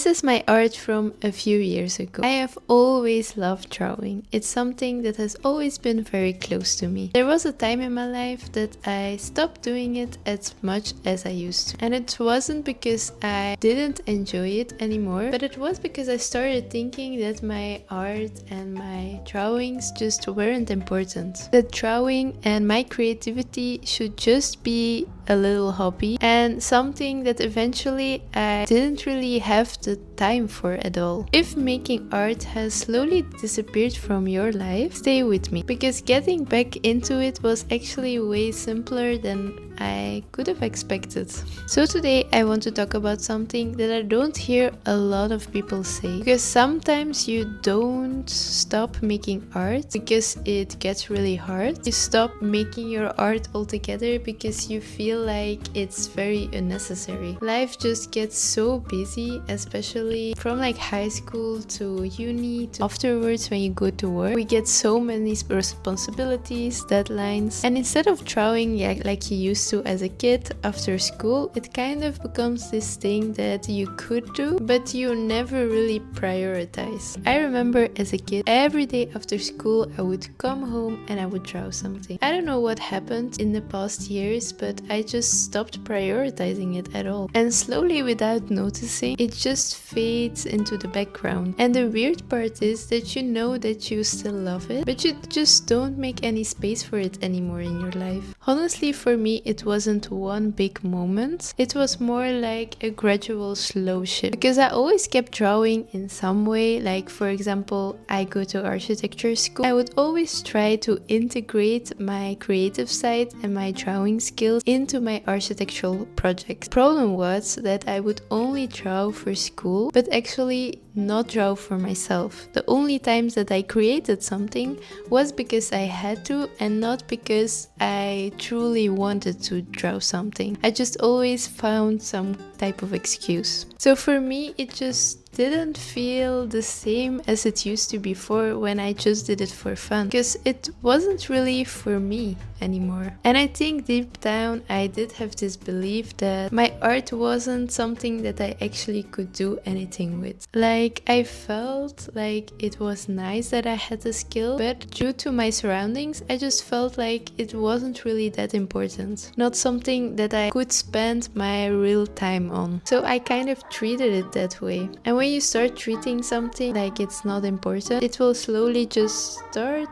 is my art from a few years ago. I have always loved drawing. It's something that has always been very close to me. There was a time in my life that I stopped doing it as much as I used to. And it wasn't because I didn't enjoy it anymore, but it was because I started thinking that my art and my drawings just weren't important. That drawing and my creativity should just be a little hobby and something that eventually I didn't really have the time for at all. If making art has slowly disappeared from your life, stay with me, because getting back into it was actually way simpler than I could have expected. So today I want to talk about something that I don't hear a lot of people say, because sometimes you don't stop making art because it gets really hard. You stop making your art altogether because you feel like it's very unnecessary. Life just gets so busy, especially from like high school to uni to afterwards when you go to work. We get so many responsibilities, deadlines, and instead of drawing like you used to as a kid after school, it kind of becomes this thing that you could do, but you never really prioritize. I remember as a kid, every day after school I would come home and I would draw something. I don't know what happened in the past years, but I just stopped prioritizing it at all. And slowly, without noticing, it just fades into the background. And the weird part is that you know that you still love it, but you just don't make any space for it anymore in your life. Honestly, for me, it wasn't one big moment. It was more like a gradual slow shift, because I always kept drawing in some way. Like, for example, I go to architecture school. I would always try to integrate my creative side and my drawing skills into my architectural projects. Problem was that I would only draw for school, but actually not draw for myself. The only times that I created something was because I had to, and not because I truly wanted to draw something. I just always found some type of excuse. So for me, it just didn't feel the same as it used to before, when I just did it for fun, because it wasn't really for me anymore. And I think deep down I did have this belief that my art wasn't something that I actually could do anything with. Like, I felt like it was nice that I had the skill, but due to my surroundings, I just felt like it wasn't really that important. Not something that I could spend my real time on. So I kind of treated it that way. And when you start treating something like it's not important, it will slowly just start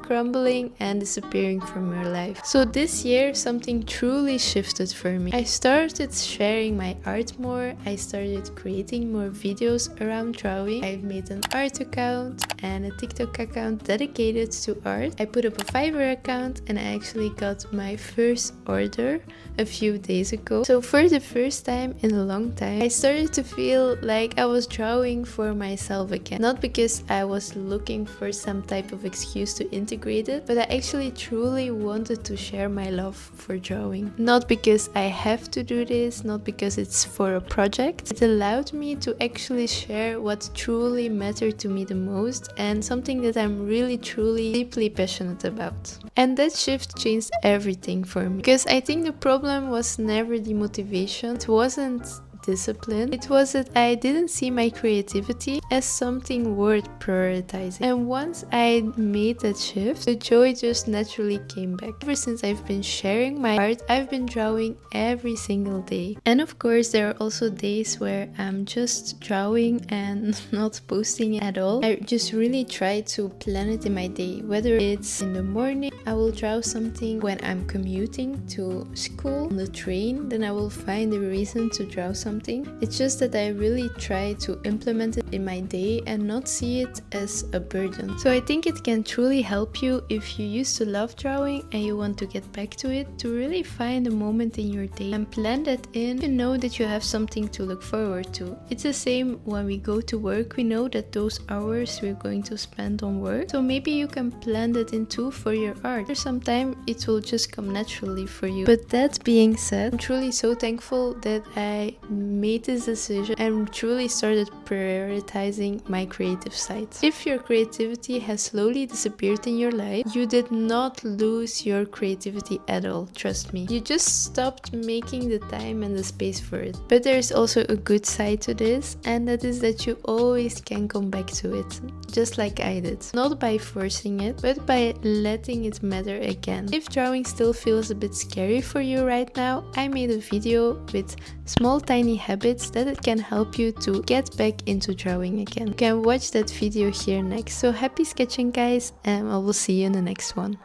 crumbling and disappearing from your life. So this year, something truly shifted for me. I started sharing my art more. I started creating more videos around drawing. I've made an art account and a TikTok account dedicated to art. I put up a Fiverr account, and I actually got my first order a few days ago. So for the first time in a long time, I started to feel like I was drawing for myself again. Not because I was looking for some type of excuse to integrate it, but I actually truly wanted to share my love for drawing. Not because I have to do this, not because it's for a project. It allowed me to actually share what truly mattered to me the most, and something that I'm really truly deeply passionate about. And that shift changed everything for me, because I think the problem was never the motivation. It wasn't discipline. It was that I didn't see my creativity as something worth prioritizing. And once I made that shift, the joy just naturally came back. Ever since I've been sharing my art, I've been drawing every single day. And of course, there are also days where I'm just drawing and not posting it at all. I just really try to plan it in my day. Whether it's in the morning, I will draw something. When I'm commuting to school on the train, then I will find a reason to draw something. It's just that I really try to implement it in my day and not see it as a burden. So I think it can truly help you if you used to love drawing and you want to get back to it, to really find a moment in your day and plan that in. You know that you have something to look forward to. It's the same when we go to work. We know that those hours we're going to spend on work. So maybe you can plan that in too for your art. For some time it will just come naturally for you. But that being said, I'm truly so thankful that I made this decision and truly started prioritizing my creative side. If your creativity has slowly disappeared in your life, you did not lose your creativity at all, trust me. You just stopped making the time and the space for it. But there is also a good side to this, and that is that you always can come back to it, just like I did. Not by forcing it, but by letting it matter again. If drawing still feels a bit scary for you right now, I made a video with small tiny habits that it can help you to get back into drawing again. You can watch that video here next. So happy sketching guys, and I will see you in the next one.